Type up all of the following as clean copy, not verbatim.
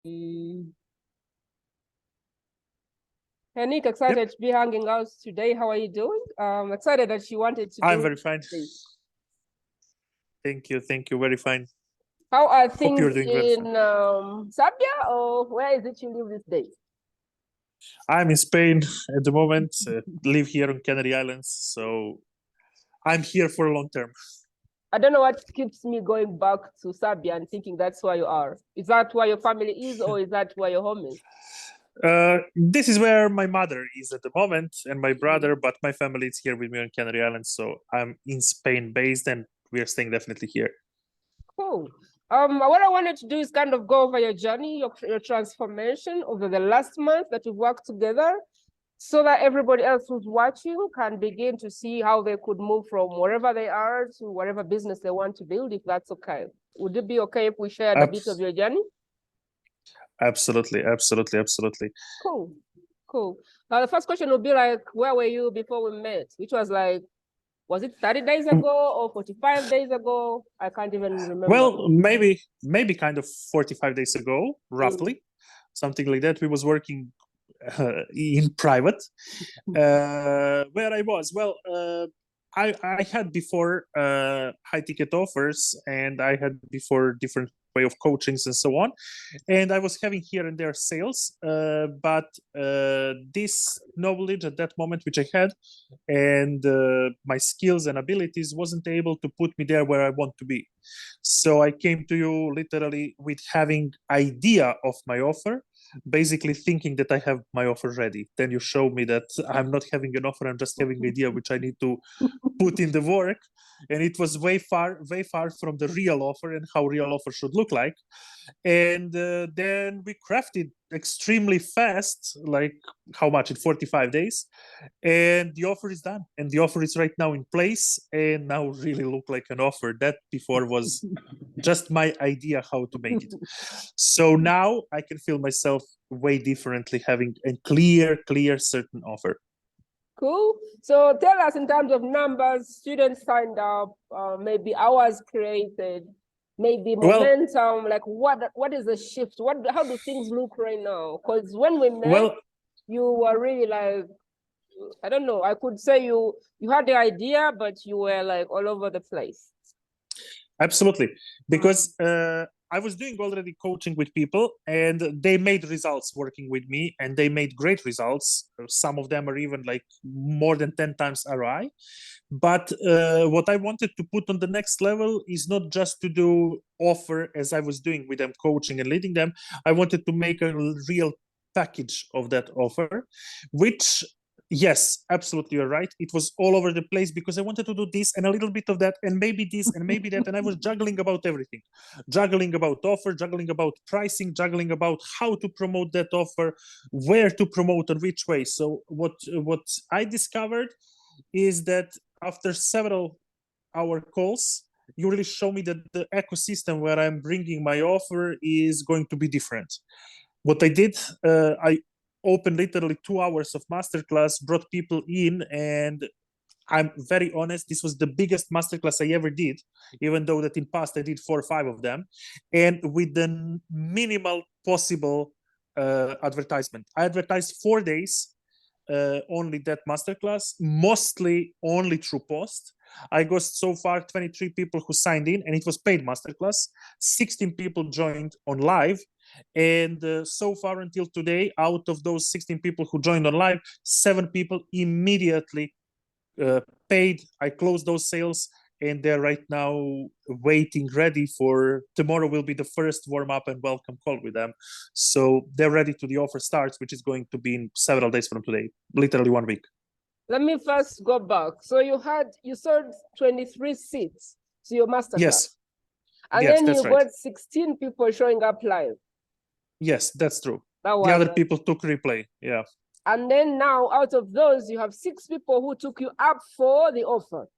Mm. Hey, Nick, excited to be hanging out today. How are you doing? Excited that you wanted to I'm do very fine. this. Thank you. Very fine. How are Hope things you're doing well. in Serbia, or where is it you live these days? I'm in Spain at the moment, live here on Canary Islands, so I'm here for a long term. I don't know what keeps me going back to Serbia and thinking that's where you are. Is that where your family is, or is that where your home is? This is where my mother is at the moment and my brother, but my family is here with me on Canary Islands, so I'm in Spain based and we are staying definitely here. Cool. What I wanted to do is kind of go over your journey, your transformation over the last month that we've worked together, so that everybody else who's watching can begin to see how they could move from wherever they are to whatever business they want to build, if that's okay. Would it be okay if we shared a bit of your journey? Absolutely. Cool. Now, the first question would be like, where were you before we met? Which was like, was it 30 days ago or 45 days ago? I can't even remember. Well, maybe kind of 45 days ago, roughly, something like that. We was working in private. Where I was, well, I had before high ticket offers, and I had before different way of coachings and so on, and I was having here and there sales, but this knowledge at that moment which I had, and my skills and abilities wasn't able to put me there where I want to be. So I came to you literally with having idea of my offer, basically thinking that I have my offer ready. Then you show me that I'm not having an offer, I'm just having an idea which I need to put in the work. And it was way far from the real offer and how real offer should look like. And then we crafted extremely fast, like how much, in 45 days, and the offer is done, and the offer is right now in place and now really look like an offer. That before was just my idea how to make it. So now I can feel myself way differently, having a clear certain offer. Cool. So tell us, in terms of numbers, students signed up, maybe hours created, maybe momentum, like what is the shift? How do things look right now? Because when we met, you were really like, I don't know, I could say you had the idea, but you were like all over the place. Absolutely. Because I was doing already coaching with people, and they made results working with me, and they made great results. Some of them are even like more than 10 times ROI. But what I wanted to put on the next level is not just to do offer as I was doing with them, coaching and leading them. I wanted to make a real package of that offer, which, yes, absolutely, you're right. It was all over the place because I wanted to do this and a little bit of that and maybe this and maybe that. And I was juggling about everything, juggling about offer, juggling about pricing, juggling about how to promote that offer, where to promote and which way. So what I discovered is that after several hour calls, you really show me that the ecosystem where I'm bringing my offer is going to be different. What I did, I opened literally 2 hours of masterclass, brought people in, and I'm very honest, this was the biggest masterclass I ever did, even though that in past I did 4 or 5 of them, and with the minimal possible advertisement. I advertised 4 days, only that masterclass, mostly only through post. I got so far 23 people who signed in, and it was paid masterclass. 16 people joined on live, and so far until today, out of those 16 people who joined on live, 7 people immediately paid. I closed those sales, and they're right now waiting, ready for tomorrow. Will be the first warm up and welcome call with them. So they're ready to the offer starts, which is going to be in several days from today, literally 1 week. Let me first go back. So you sold 23 seats to your masterclass. Yes. And yes, then you right. got 16 people showing up live. Yes, that's true. The other people took replay. Yeah. And then now, out of those, you have 6 people who took you up for the offer.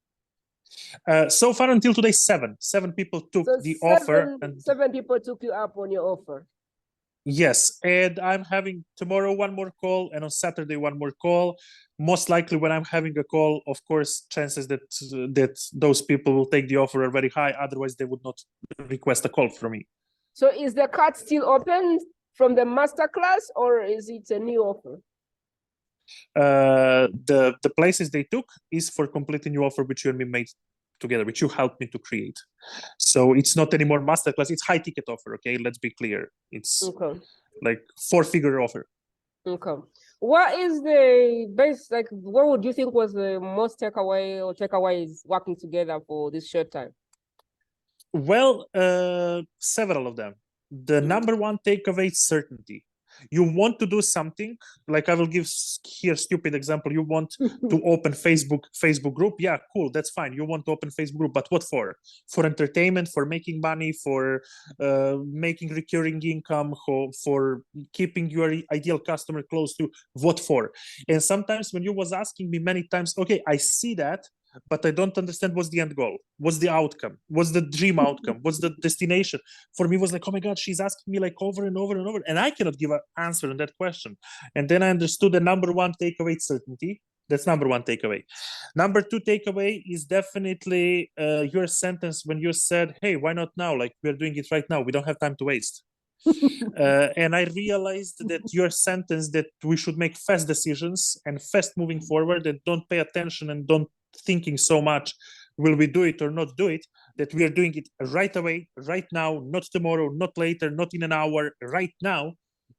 So far until today, 7 people took the offer. And 7 people took you up on your offer. Yes, and I'm having tomorrow 1 more call, and on Saturday 1 more call. Most likely, when I'm having a call, of course, chances that those people will take the offer are very high. Otherwise, they would not request a call from me. So is the card still open? from the masterclass, or is it a new offer? The places they took is for completely new offer, which you and me made together, which you helped me to create. So it's not anymore masterclass, it's high ticket offer. Okay, let's be clear. It's like 4-figure offer. Okay. What is the best, like, what would you think was the most takeaway or takeaways working together for this short time? Well, several of them. The number one takeaway is certainty. You want to do something, like I will give here stupid example. You want to open Facebook group. Yeah, cool, that's fine. You want to open Facebook group, but what for? For entertainment, for making money, for making recurring income, for keeping your ideal customer close to, what for? And sometimes when you was asking me many times, okay, I see that, but I don't understand what's the end goal, what's the outcome, what's the dream outcome, what's the destination. For me, it was like, oh my God, she's asking me like over and over and over, and I cannot give an answer on that question. And then I understood the number one takeaway is certainty. That's number one takeaway. Number two takeaway is definitely your sentence when you said, hey, why not now? Like, we're doing it right now. We don't have time to waste. And I realized that your sentence that we should make fast decisions and fast moving forward and don't pay attention and don't thinking so much, will we do it or not do it, that we are doing it right away, right now, not tomorrow, not later, not in an hour, right now.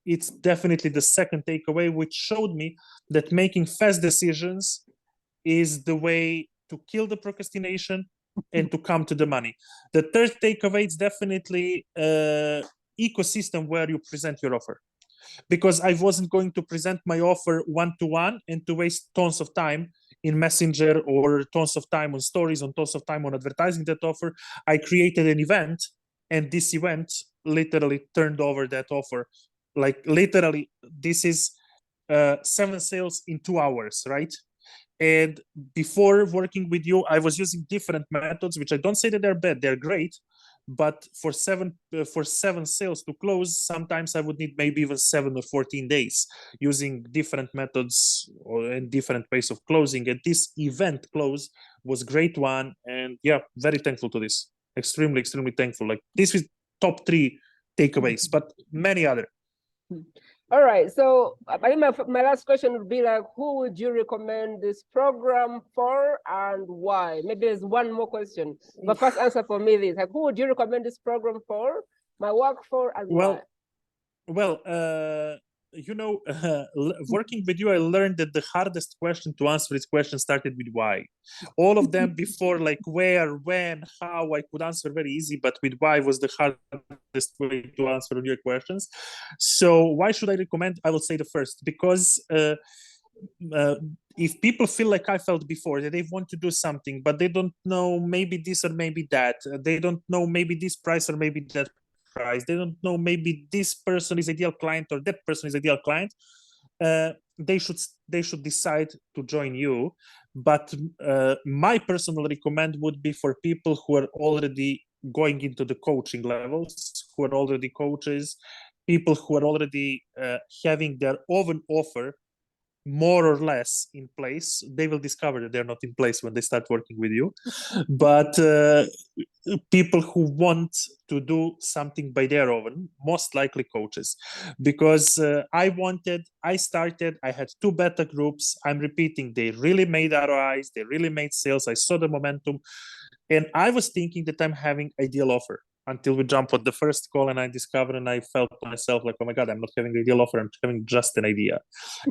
It's definitely the second takeaway, which showed me that making fast decisions is the way to kill the procrastination and to come to the money. The third takeaway is definitely ecosystem where you present your offer, because I wasn't going to present my offer one-to-one and to waste tons of time in Messenger or tons of time on stories, on tons of time on advertising that offer. I created an event, and this event literally turned over that offer. Like literally, this is 7 sales in 2 hours, right? And before working with you, I was using different methods, which I don't say that they're bad, they're great. But for seven sales to close, sometimes I would need maybe even 7 or 14 days using different methods and different ways of closing. And this event close was great one. And yeah, very thankful to this. Extremely, extremely thankful. Like, this is top 3 takeaways, but many other. All right, so I think my last question would be like, who would you recommend this program for and why? Maybe there's one more question, but first answer for me is like, who would you recommend this program for, my work for, and why? Well, working with you, I learned that the hardest question to answer this question started with why. All of them before, like where, when, how, I could answer very easy, but with why was the hardest way to answer your questions. So why should I recommend? I will say the first, because if people feel like I felt before, that they want to do something, but they don't know maybe this or maybe that, they don't know maybe this price or maybe that price, they don't know maybe this person is ideal client or that person is ideal client, they should decide to join you. But my personal recommend would be for people who are already going into the coaching levels, who are already coaches, people who are already having their own offer more or less in place. They will discover that they're not in place when they start working with you. But people who want to do something by their own, most likely coaches, because I started, I had 2 beta groups. I'm repeating, they really made ROIs, they really made sales. I saw the momentum, and I was thinking that I'm having ideal offer, until we jump on the first call and I discovered and I felt myself like, oh my God, I'm not having an ideal offer, I'm having just an idea.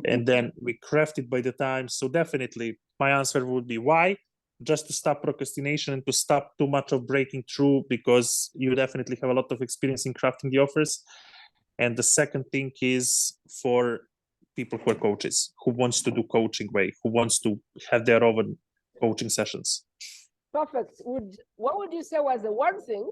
And then we crafted by the time. So definitely my answer would be why? Just to stop procrastination and to stop too much of breaking through, because you definitely have a lot of experience in crafting the offers. And the second thing is for people who are coaches, who wants to do coaching way, who wants to have their own coaching sessions. Perfect. What would you say was the one thing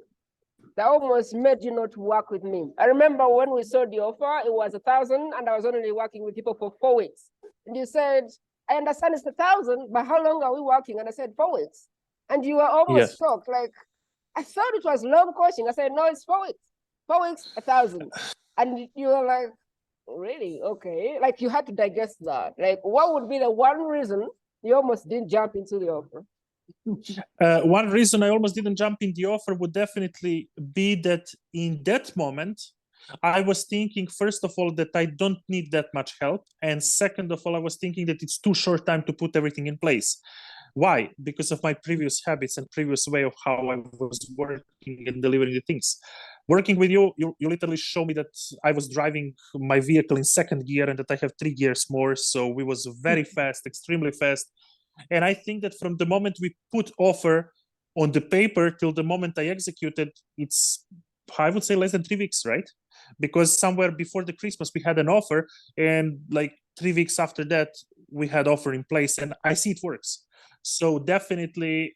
that almost made you not work with me? I remember when we saw the offer, it was 1,000 and I was only working with people for 4 weeks. And you said, I understand it's 1,000, but how long are we working? And I said, 4 weeks. And you were almost shocked. Like, I thought it was long coaching. I said, no, it's 4 weeks. 4 weeks, 1,000. And you were like, really? Okay. Like, you had to digest that. Like, what would be the one reason you almost didn't jump into the offer? One reason I almost didn't jump in the offer would definitely be that in that moment, I was thinking, first of all, that I don't need that much help. And second of all, I was thinking that it's too short time to put everything in place. Why? Because of my previous habits and previous way of how I was working and delivering the things. Working with you, you literally show me that I was driving my vehicle in second gear and that I have 3 gears more. So we was very fast, extremely fast. And I think that from the moment we put offer on the paper till the moment I executed, it's, I would say, less than 3 weeks, right? Because somewhere before the Christmas we had an offer, and like 3 weeks after that we had offer in place, and I see it works. So definitely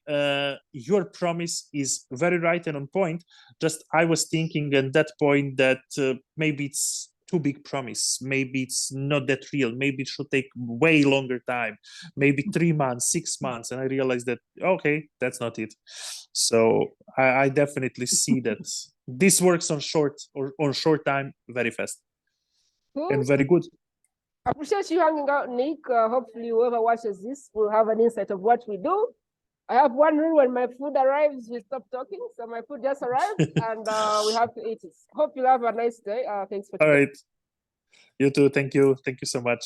your promise is very right and on point. Just I was thinking at that point that maybe it's too big promise, maybe it's not that real, maybe it should take way longer time, maybe 3 months, 6 months, and I realized that okay, that's not it. So I definitely see that this works on short time very fast. Cool. And very good. I appreciate you hanging out, Nick. Hopefully whoever watches this will have an insight of what we do. I have one rule: when my food arrives, we stop talking. So my food just arrived and we have to eat it. Hope you have a nice day. Thanks for All right. You too. Thank you. Thank you so much.